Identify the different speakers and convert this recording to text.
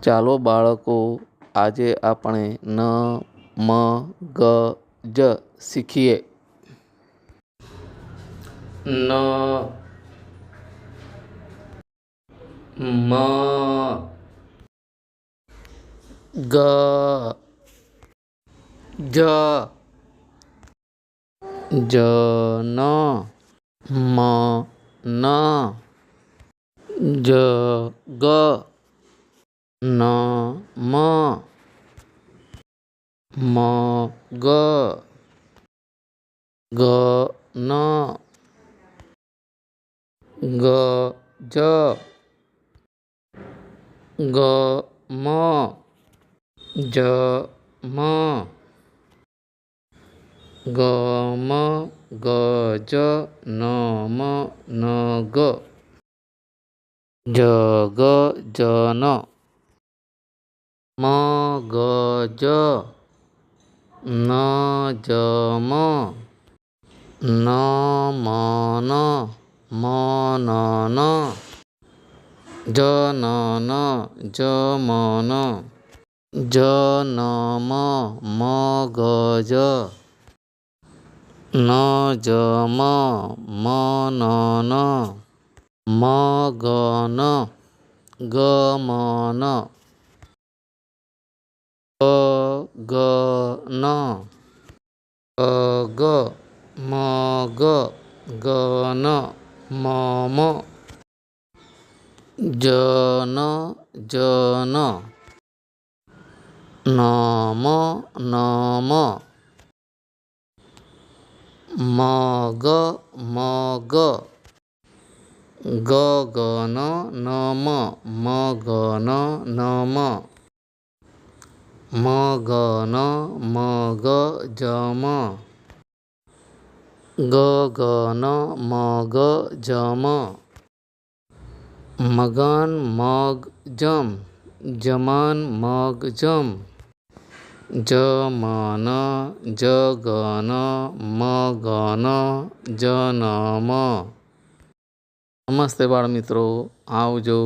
Speaker 1: ચાલો બાળકો, આજે આપણે ન, મ, ગ, જ શીખીએ. ન, મ, ગ, જ, ન, મ, ન, જ, ગ, ન, મ, ગ, ન, ગ, જ, ગ, મ, જ, મ, ગ, મ, ગ, જ, ન, મ, ન, ગ, જ, ગ, જ, ન, મ, ગ, જ, ન, જ, મ, ન, મ, ન, મ, ન, ન, જ, ન, ન, જ, મ, ન, જ, ન, મ, મ, ગ, જ, ન, જ, મ, મ, ન, ન, મ, ગ, ન, g, મ, ન, g, ન, g, m, g, g, n, m, m, j, n, j, n, n, m, n, m, m, g, m, g, g, g, n, n, m, m, g, n, n, m, m, g, n, m, g, j, m, g, g, n, m, g, j, m, મગન મગ જમ, જમન મગ જમ, જમન જગન મગન જનમ. નમસ્તે બાળ મિત્રો, આવજો.